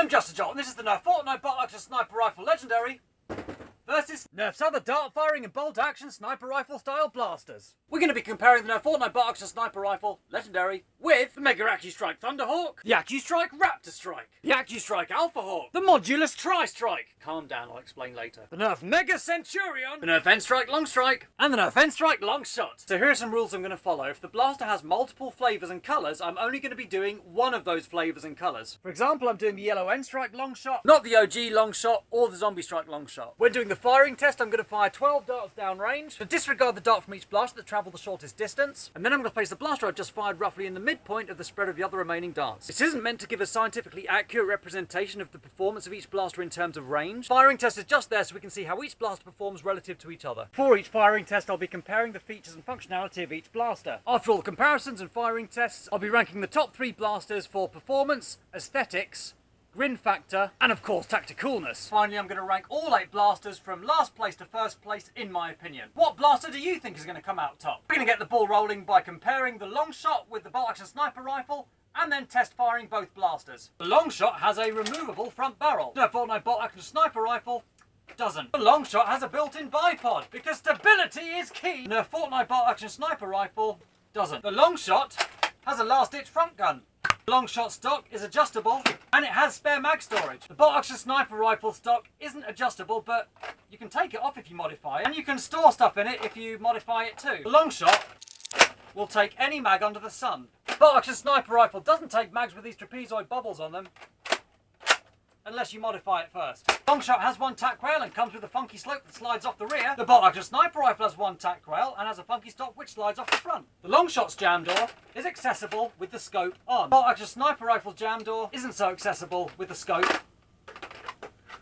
I'm Justajolt, and this is the Nerf Fortnite BASR-L Sniper Rifle Legendary versus Nerf's other dart-firing and bolt-action sniper rifle-style blasters. We're going to be comparing the Nerf Fortnite BASR-L Sniper Rifle Legendary with the Mega Accustrike Thunderhawk, the Accustrike Raptor Strike, the Accustrike Alpha Hawk, the Modulus Tri-Strike. Calm down, I'll explain later. The Nerf Mega Centurion, the Nerf N-Strike Longstrike, and the Nerf N-Strike Longshot. So here are some rules I'm going to follow. If the blaster has multiple flavours and colours, I'm only going to be doing one of those flavours and colours. For example, I'm doing the yellow N-Strike Longshot, not the OG Longshot or the Zombie Strike Longshot. When doing the firing test, I'm going to fire 12 darts downrange to disregard the dart from each blaster that travel the shortest distance, and then I'm going to place the blaster I've just fired roughly in the midpoint of the spread of the other remaining darts. This isn't meant to give a scientifically accurate representation of the performance of each blaster in terms of range. Firing test is just there so we can see how each blaster performs relative to each other. For each firing test, I'll be comparing the features and functionality of each blaster. After all the comparisons and firing tests, I'll be ranking the top 3 blasters for performance, aesthetics, grin factor, and of course tacticalness. Finally, I'm going to rank all 8 blasters from last place to first place in my opinion. What blaster do you think is going to come out top? We're going to get the ball rolling by comparing the Longshot with the bolt-action sniper rifle, and then test firing both blasters. The Longshot has a removable front barrel. The Fortnite bolt-action sniper rifle doesn't. The Longshot has a built-in bipod, because stability is key. The Fortnite bolt-action sniper rifle doesn't. The Longshot has a last-ditch front gun. The Longshot stock is adjustable, and it has spare mag storage. The bolt-action sniper rifle stock isn't adjustable, but you can take it off if you modify it, and you can store stuff in it if you modify it too. The Longshot will take any mag under the sun. The bolt-action sniper rifle doesn't take mags with these trapezoid bubbles on them, unless you modify it first. Longshot has one tack rail and comes with a funky slope that slides off the rear. The bolt-action sniper rifle has one tack rail and has a funky stop which slides off the front. The Longshot's jam door is accessible with the scope on. Bolt-action sniper rifle's jam door isn't so accessible with the scope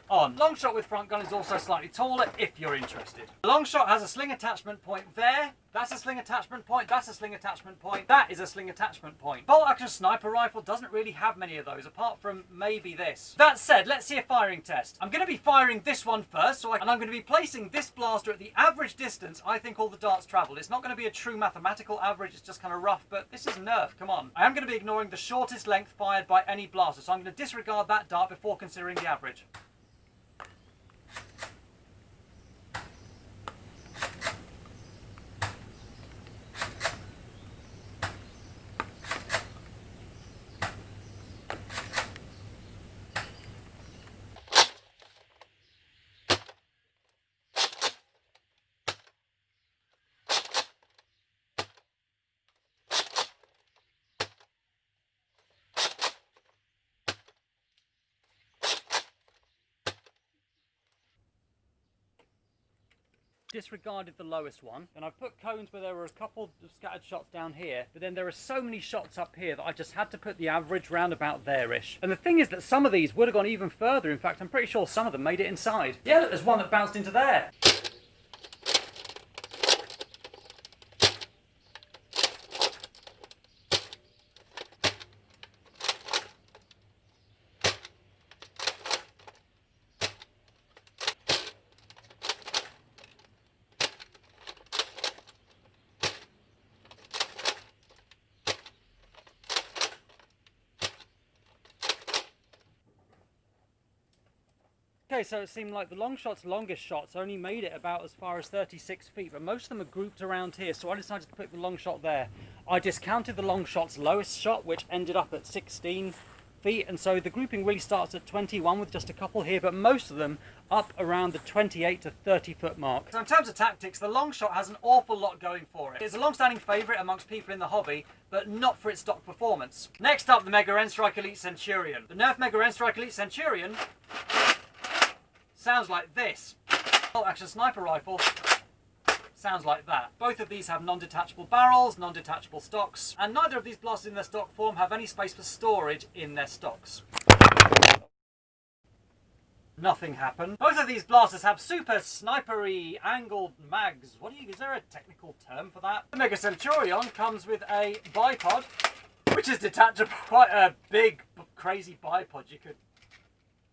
on. Longshot with front gun is also slightly taller if you're interested. The Longshot has a sling attachment point there. That's a sling attachment point, that's a sling attachment point, that is a sling attachment point. Bolt-action sniper rifle doesn't really have many of those, apart from maybe this. That said, let's see a firing test. I'm going to be firing this one first, and I'm going to be placing this blaster at the average distance I think all the darts travel. It's not going to be a true mathematical average, it's just kind of rough, but this is Nerf, come on. I am going to be ignoring the shortest length fired by any blaster, so I'm going to disregard that dart before considering the average. Disregarded the lowest one, and I've put cones where there were a couple of scattered shots down here, but then there are so many shots up here that I just had to put the average round about there-ish. And the thing is that some of these would have gone even further. In fact, I'm pretty sure some of them made it inside. Yeah, look, there's one that bounced into there. Okay, so it seemed like the Longshot's longest shots only made it about as far as 36 feet, but most of them are grouped around here, so I decided to put the Longshot there. I discounted the Longshot's lowest shot, which ended up at 16 feet, and so the grouping really starts at 21 with just a couple here, but most of them up around the 28 to 30 foot mark. So in terms of tactics, the Longshot has an awful lot going for it. It's a long-standing favourite amongst people in the hobby, but not for its stock performance. Next up, the Mega N-Strike Elite Centurion. The Nerf Mega N-Strike Elite Centurion sounds like this. Bolt-action sniper rifle sounds like that. Both of these have non-detachable barrels, non-detachable stocks, and neither of these blasters in their stock form have any space for storage in their stocks. Nothing happened. Both of these blasters have super snipery angled mags. Is there a technical term for that? The Mega Centurion comes with a bipod, which is detachable. Quite a big, crazy bipod. You could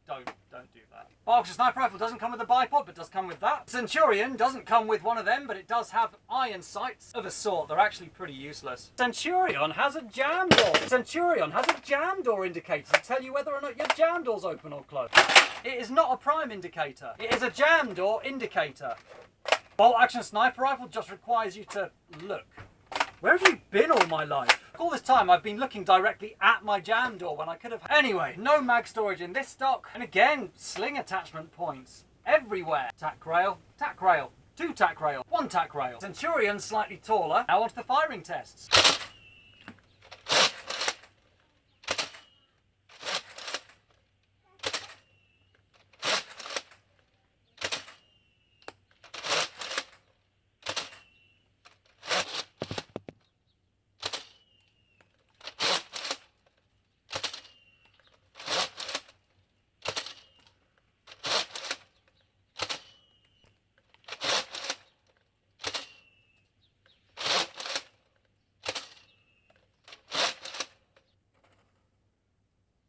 don't do that. Bolt action sniper rifle doesn't come with a bipod, but does come with that. Centurion doesn't come with one of them, but it does have iron sights of a sort. They're actually pretty useless. Centurion has a jam door. Centurion has a jam door indicator to tell you whether or not your jam door's open or closed. It is not a prime indicator. It is a jam door indicator. Bolt action sniper rifle just requires you to look. Where have you been all my life? All this time I've been looking directly at my jam door when I could have... Anyway, no mag storage in this stock. And again, sling attachment points everywhere. Tack rail, 2 tack rail, 1 tack rail. Centurion slightly taller. Now onto the firing tests.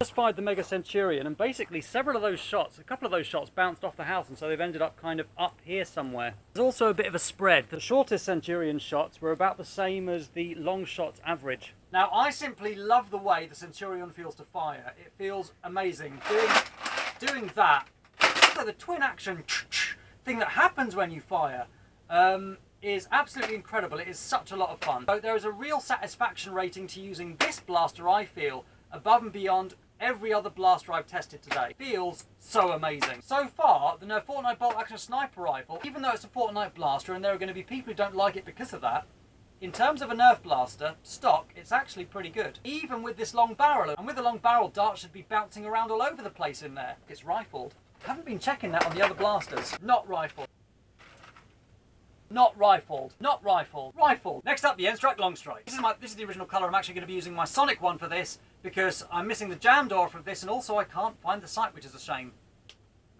Just fired the Mega Centurion, and basically several of those shots, a couple of those shots bounced off the house, and so they've ended up kind of up here somewhere. There's also a bit of a spread. The shortest Centurion shots were about the same as the Longshot average. Now I simply love the way the Centurion feels to fire. It feels amazing. Doing that, so the twin action thing that happens when you fire is absolutely incredible. It is such a lot of fun. So there is a real satisfaction rating to using this blaster, I feel, above and beyond every other blaster I've tested today. Feels so amazing. So far, the Nerf Fortnite bolt action sniper rifle, even though it's a Fortnite blaster and there are going to be people who don't like it because of that, in terms of a Nerf blaster, stock, it's actually pretty good. Even with this long barrel, and with a long barrel, darts should be bouncing around all over the place in there. It's rifled. Haven't been checking that on the other blasters. Not rifled. Not rifled. Not rifled. Rifled. Next up, the N-Strike Longstrike. This is the original colour. I'm actually going to be using my Sonic one for this because I'm missing the jam door from this, and also I can't find the sight, which is a shame.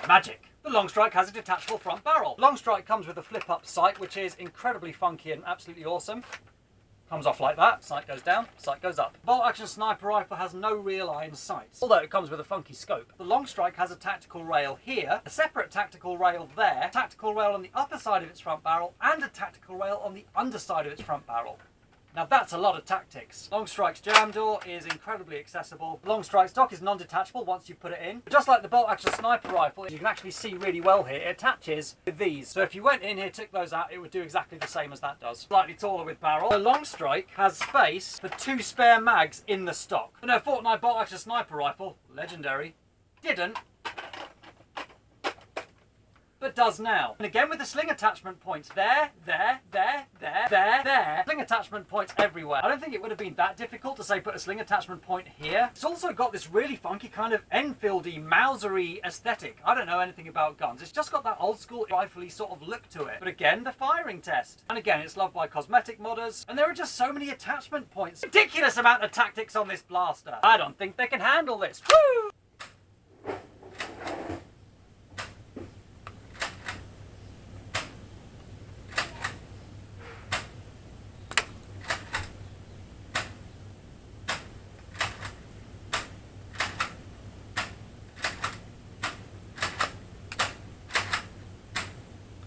Magic. The Longstrike has a detachable front barrel. Longstrike comes with a flip-up sight, which is incredibly funky and absolutely awesome. Comes off like that, sight goes down, sight goes up. Bolt action sniper rifle has no real iron sights, although it comes with a funky scope. The Longstrike has a tactical rail here, a separate tactical rail there, a tactical rail on the upper side of its front barrel, and a tactical rail on the underside of its front barrel. Now that's a lot of tactics. Longstrike's jam door is incredibly accessible. Longstrike stock is non-detachable once you put it in. But just like the bolt action sniper rifle, you can actually see really well here, it attaches with these. So if you went in here, took those out, it would do exactly the same as that does. Slightly taller with barrel. The Longstrike has space for 2 spare mags in the stock. The Nerf Fortnite bolt action sniper rifle, legendary, didn't, but does now. And again with the sling attachment points there. Sling attachment points everywhere. I don't think it would have been that difficult to say put a sling attachment point here. It's also got this really funky kind of Enfield-y, Mauser-y aesthetic. I don't know anything about guns. It's just got that old school rifle-y sort of look to it. But again, the firing test. And again, it's loved by cosmetic modders. And there are just so many attachment points. Ridiculous amount of tactics on this blaster. I don't think they can handle this. Woo!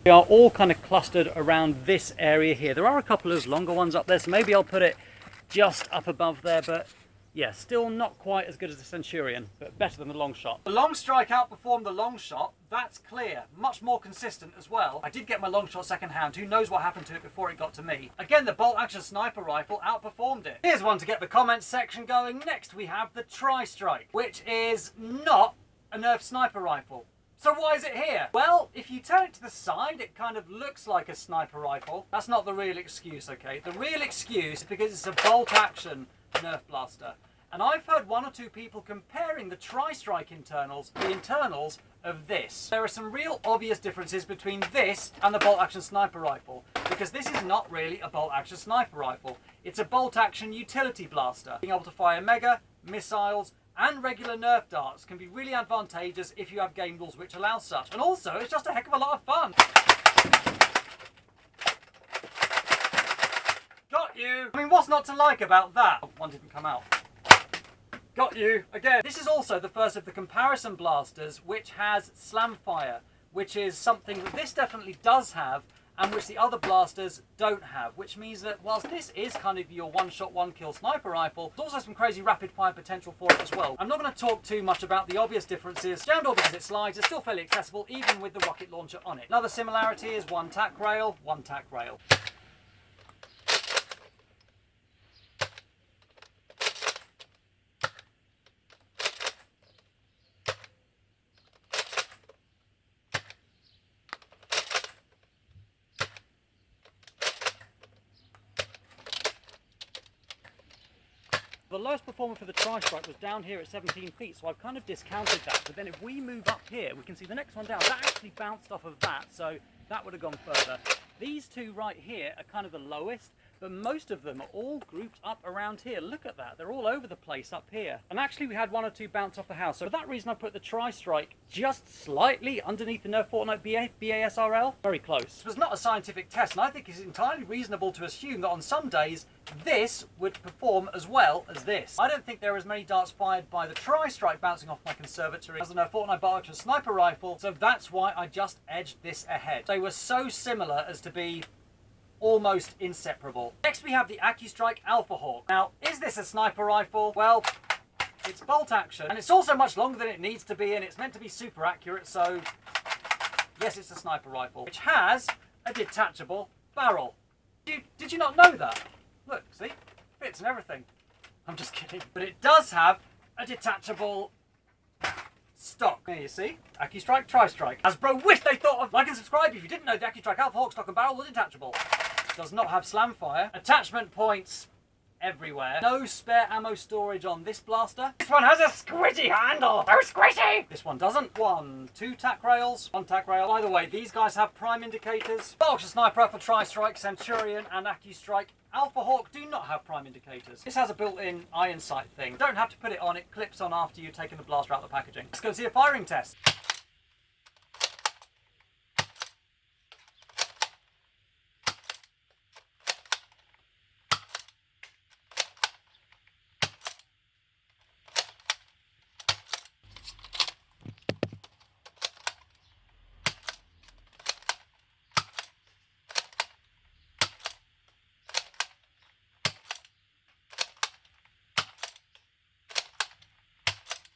They are all kind of clustered around this area here. There are a couple of longer ones up there, so maybe I'll put it just up above there, but yeah, still not quite as good as the Centurion, but better than the Longshot. The Longstrike outperformed the Longshot, that's clear. Much more consistent as well. I did get my Longshot second hand, who knows what happened to it before it got to me. Again, the bolt action sniper rifle outperformed it. Here's one to get the comments section going. Next we have the Tri-Strike, which is not a Nerf sniper rifle. So why is it here? Well, if you turn it to the side, it kind of looks like a sniper rifle. That's not the real excuse, okay? The real excuse is because it's a bolt-action Nerf blaster. And I've heard 1 or 2 people comparing the Tri-Strike internals to the internals of this. There are some real obvious differences between this and the bolt-action sniper rifle, because this is not really a bolt-action sniper rifle. It's a bolt-action utility blaster. Being able to fire mega, missiles, and regular Nerf darts can be really advantageous if you have game rules which allow such. And also, it's just a heck of a lot of fun. Got you! I mean, what's not to like about that? Oh, one didn't come out. Got you again. This is also the first of the comparison blasters which has slam fire, which is something that this definitely does have and which the other blasters don't have, which means that whilst this is kind of your one-shot, one-kill sniper rifle, there's also some crazy rapid-fire potential for it as well. I'm not going to talk too much about the obvious differences. Down door because it slides, it's still fairly accessible even with the rocket launcher on it. Another similarity is one tack rail, one tack rail. The lowest performer for the Tri-Strike was down here at 17 feet, so I've kind of discounted that. But then if we move up here, we can see the next one down. That actually bounced off of that, so that would have gone further. These two right here are kind of the lowest, but most of them are all grouped up around here. Look at that, they're all over the place up here. And actually we had one or two bounce off the house, so for that reason I put the Tri-Strike just slightly underneath the Nerf Fortnite BASR-L. Very close. This was not a scientific test, and I think it's entirely reasonable to assume that on some days this would perform as well as this. I don't think there are as many darts fired by the Tri-Strike bouncing off my conservatory as the Nerf Fortnite BASR-L sniper rifle, so that's why I just edged this ahead. They were so similar as to be almost inseparable. Next we have the Accustrike Alpha Hawk. Now, is this a sniper rifle? Well, it's bolt action, and it's also much longer than it needs to be, and it's meant to be super accurate, so yes, it's a sniper rifle, which has a detachable barrel. Did you not know that? Look, see? Fits and everything. I'm just kidding. But it does have a detachable stock. There you see, Accustrike, Tri-Strike. Hasbro wish they thought of. Like and subscribe if you didn't know the Accustrike Alpha Hawk stock and barrel was detachable. Does not have slam fire. Attachment points everywhere. No spare ammo storage on this blaster. This one has a squishy handle. So squishy! This one doesn't. Two tack rails. One tack rail. By the way, these guys have prime indicators. Box sniper rifle, Tri-Strike, Centurion and Accustrike Alpha Hawk do not have prime indicators. This has a built-in iron sight thing. Don't have to put it on, it clips on after you've taken the blaster out of the packaging. Let's go see a firing test.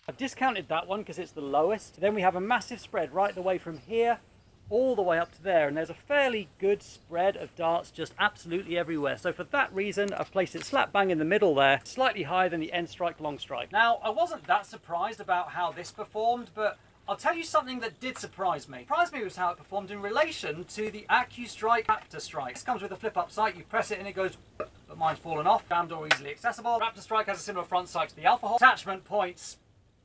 I've discounted that one because it's the lowest. Then we have a massive spread right the way from here all the way up to there, and there's a fairly good spread of darts just absolutely everywhere. So for that reason I've placed it slap bang in the middle there, slightly higher than the N-Strike Longstrike. Now I wasn't that surprised about how this performed, but I'll tell you something that did surprise me. Surprised me was how it performed in relation to the Accustrike Raptor Strike. This comes with a flip up sight, you press it and it goes, but mine's fallen off. Down door easily accessible. Raptor Strike has a similar front sight to the Alpha Hawk. Attachment points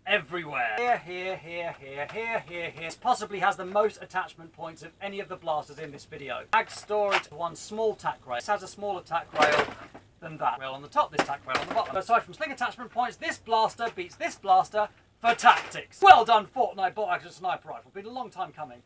everywhere. Here. This possibly has the most attachment points of any of the blasters in this video. Bag storage, one small tack rail. This has a smaller tack rail than that. Rail on the top, this tack rail on the bottom. Aside from sling attachment points, this blaster beats this blaster for tactics. Well done, Fortnite BASR-L sniper rifle. Been a long time coming.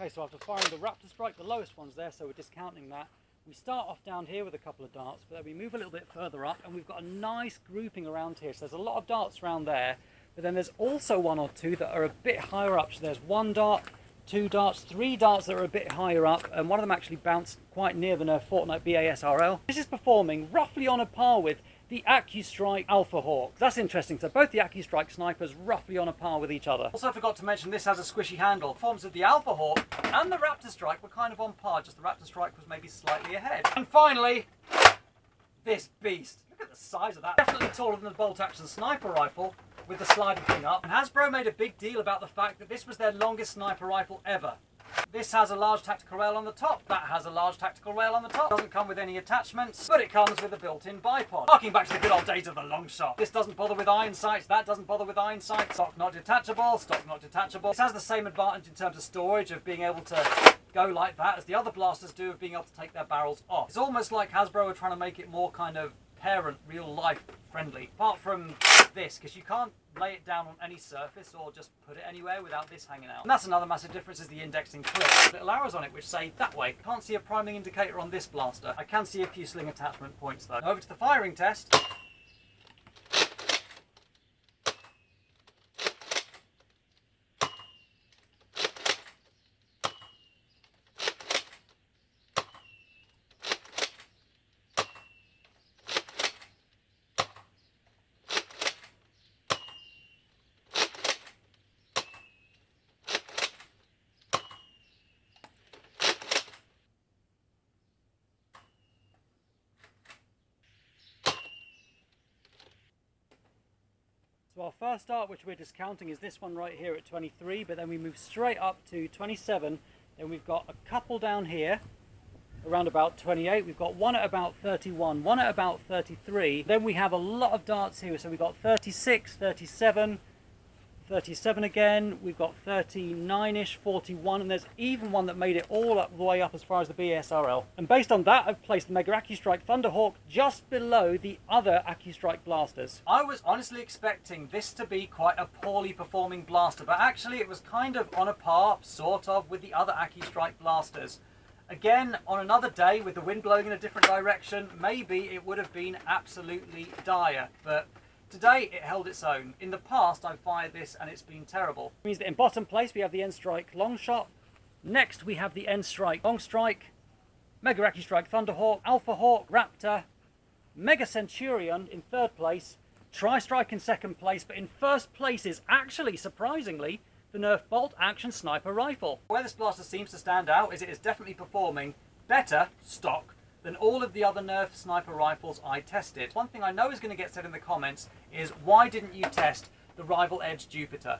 Okay, so after firing the Raptor Strike, the lowest one's there, so we're discounting that. We start off down here with a couple of darts, but then we move a little bit further up, and we've got a nice grouping around here. So there's a lot of darts around there, but then there's also one or two that are a bit higher up. So there's one dart, two darts, three darts that are a bit higher up, and one of them actually bounced quite near the Nerf Fortnite BASR-L. This is performing roughly on a par with the Accustrike Alpha Hawk. That's interesting. So both the Accustrike snipers roughly on a par with each other. Also forgot to mention this has a squishy handle. Performance of the Alpha Hawk and the Raptor Strike were kind of on par, just the Raptor Strike was maybe slightly ahead. And finally, this beast. Look at the size of that. Definitely taller than the bolt action sniper rifle with the sliding thing up. And Hasbro made a big deal about the fact that this was their longest sniper rifle ever. This has a large tactical rail on the top. That has a large tactical rail on the top. Doesn't come with any attachments, but it comes with a built-in bipod. Harking back to the good old days of the Longshot. This doesn't bother with iron sights. That doesn't bother with iron sights. Stock not detachable. Stock not detachable. This has the same advantage in terms of storage of being able to go like that as the other blasters do of being able to take their barrels off. It's almost like Hasbro are trying to make it more kind of parent, real life friendly. Apart from this, because you can't lay it down on any surface or just put it anywhere without this hanging out. And that's another massive difference is the indexing clip. Little arrows on it which say that way. Can't see a priming indicator on this blaster. I can see a few sling attachment points though. Over to the firing test. So our first start, which we're discounting, is this one right here at 23, but then we move straight up to 27. Then we've got a couple down here around about 28. We've got one at about 31, one at about 33. Then we have a lot of darts here. So we've got 36, 37, 37 again. We've got 39-ish, 41, and there's even one that made it all up the way up as far as the BASR-L. And based on that, I've placed the Mega Accustrike Thunderhawk just below the other Accustrike blasters. I was honestly expecting this to be quite a poorly performing blaster, but actually it was kind of on a par, sort of, with the other Accustrike blasters. Again, on another day with the wind blowing in a different direction, maybe it would have been absolutely dire, but today it held its own. In the past I've fired this and it's been terrible. It means that in bottom place we have the N-Strike Longshot. Next we have the N-Strike Longstrike, Mega Accustrike Thunderhawk, Alpha Hawk, Raptor, Mega Centurion in third place, Tri-Strike in second place, but in first place is actually, surprisingly, the Nerf Bolt Action Sniper Rifle. Where this blaster seems to stand out is it is definitely performing better, stock, than all of the other Nerf sniper rifles I tested. One thing I know is going to get said in the comments is, why didn't you test the Rival Edge Jupiter?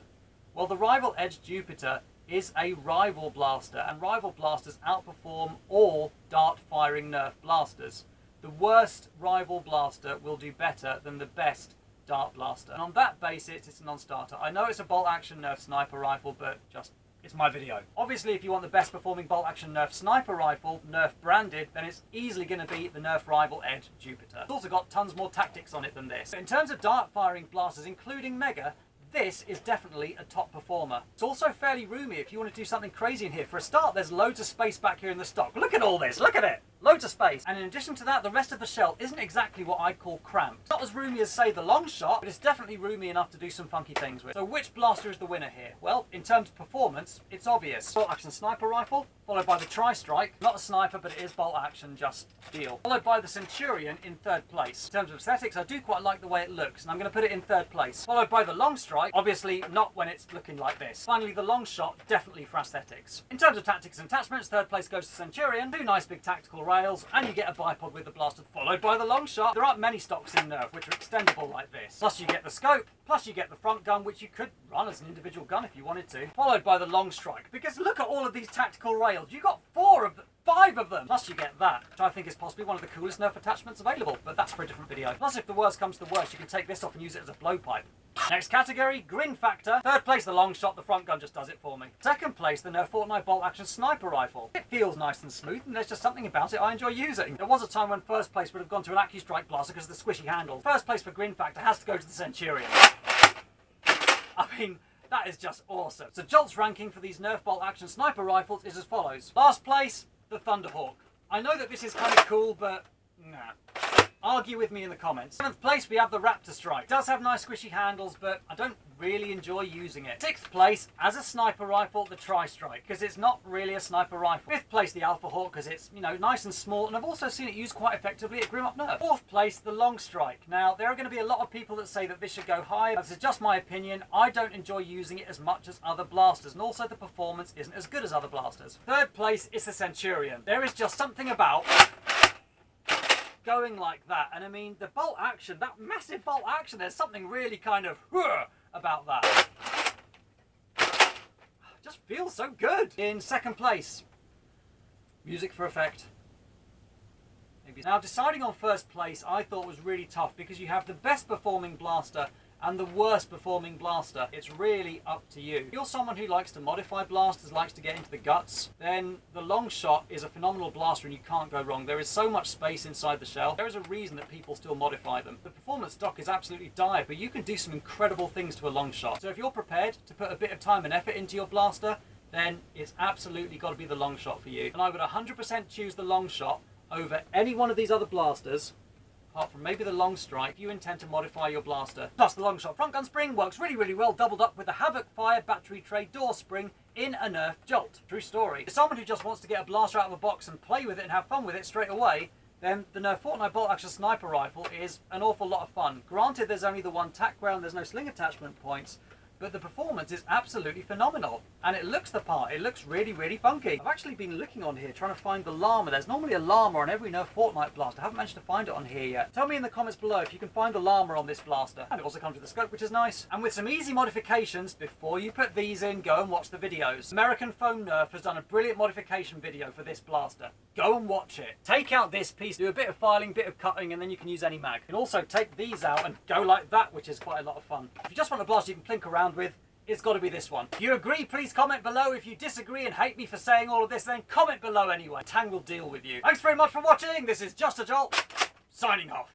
Well, the Rival Edge Jupiter is a rival blaster, and rival blasters outperform all dart firing Nerf blasters. The worst rival blaster will do better than the best dart blaster. And on that basis, it's a non-starter. I know it's a bolt action Nerf sniper rifle, but just, it's my video. Obviously, if you want the best performing bolt action Nerf sniper rifle, Nerf branded, then it's easily going to be the Nerf Rival Edge Jupiter. It's also got tons more tactics on it than this. But in terms of dart firing blasters, including Mega, this is definitely a top performer. It's also fairly roomy if you want to do something crazy in here. For a start, there's loads of space back here in the stock. Look at all this, look at it! Loads of space. And in addition to that, the rest of the shell isn't exactly what I'd call cramped. It's not as roomy as, say, the Longshot, but it's definitely roomy enough to do some funky things with. So which blaster is the winner here? Well, in terms of performance, it's obvious. Bolt action sniper rifle, followed by the Tri-Strike. Not a sniper, but it is bolt action, just deal. Followed by the Centurion in third place. In terms of aesthetics, I do quite like the way it looks, and I'm going to put it in third place. Followed by the Longstrike, obviously not when it's looking like this. Finally, the Longshot, definitely for aesthetics. In terms of tactics and attachments, third place goes to Centurion. Two nice big tactical rails, and you get a bipod with the blaster, followed by the Longshot. There aren't many stocks in Nerf which are extendable like this. Plus you get the scope, plus you get the front gun, which you could run as an individual gun if you wanted to. Followed by the Longstrike, because look at all of these tactical rails. You got 5 of them. Plus you get that, which I think is possibly one of the coolest Nerf attachments available, but that's for a different video. Plus, if the worst comes to the worst, you can take this off and use it as a blowpipe. Next category, grin factor. Third place, the Longshot. The front gun just does it for me. Second place, the Nerf Fortnite bolt action sniper rifle. It feels nice and smooth, and there's just something about it I enjoy using. There was a time when first place would have gone to an Accustrike blaster because of the squishy handle. First place for grin factor has to go to the Centurion. I mean, that is just awesome. So Jolt's ranking for these Nerf bolt action sniper rifles is as follows. Last place, the Thunderhawk. I know that this is kind of cool, but nah. Argue with me in the comments. 7th place, we have the Raptor Strike. It does have nice squishy handles, but I don't really enjoy using it. 6th place, as a sniper rifle, the Tri-Strike, because it's not really a sniper rifle. 5th place, the Alpha Hawk, because it's, you know, nice and small, and I've also seen it used quite effectively at Grim Up Nerf. 4th place, the Longstrike. Now, there are going to be a lot of people that say that this should go higher. This is just my opinion. I don't enjoy using it as much as other blasters, and also the performance isn't as good as other blasters. 3rd place is the Centurion. There is just something about going like that, and I mean the bolt action, that massive bolt action, there's something really kind of about that. Just feels so good. In second place, music for effect. Maybe. Now, deciding on first place I thought was really tough because you have the best performing blaster and the worst performing blaster. It's really up to you. If you're someone who likes to modify blasters, likes to get into the guts, then the Longshot is a phenomenal blaster and you can't go wrong. There is so much space inside the shell. There is a reason that people still modify them. The performance stock is absolutely dire, but you can do some incredible things to a Longshot. So if you're prepared to put a bit of time and effort into your blaster, then it's absolutely got to be the Longshot for you. And I would 100% choose the Longshot over any one of these other blasters, apart from maybe the Longstrike, if you intend to modify your blaster. Plus, the Longshot front gun spring works really, really well doubled up with the Havoc Fire battery tray door spring in a Nerf Jolt. True story. For someone who just wants to get a blaster out of a box and play with it and have fun with it straight away, then the Nerf Fortnite bolt-action sniper rifle is an awful lot of fun. Granted, there's only the one tack ground, there's no sling attachment points, but the performance is absolutely phenomenal. And it looks the part. It looks really, really funky. I've actually been looking on here trying to find the llama. There's normally a llama on every Nerf Fortnite blaster. I haven't managed to find it on here yet. Tell me in the comments below if you can find the llama on this blaster. And it also comes with a scope, which is nice. And with some easy modifications, before you put these in, go and watch the videos. American Foam Nerf has done a brilliant modification video for this blaster. Go and watch it. Take out this piece, do a bit of filing, bit of cutting, and then you can use any mag. You can also take these out and go like that, which is quite a lot of fun. If you just want a blaster you can plink around with, it's got to be this one. If you agree, please comment below. If you disagree and hate me for saying all of this, then comment below anyway. Tang will deal with you. Thanks very much for watching. This is Justajolt, signing off.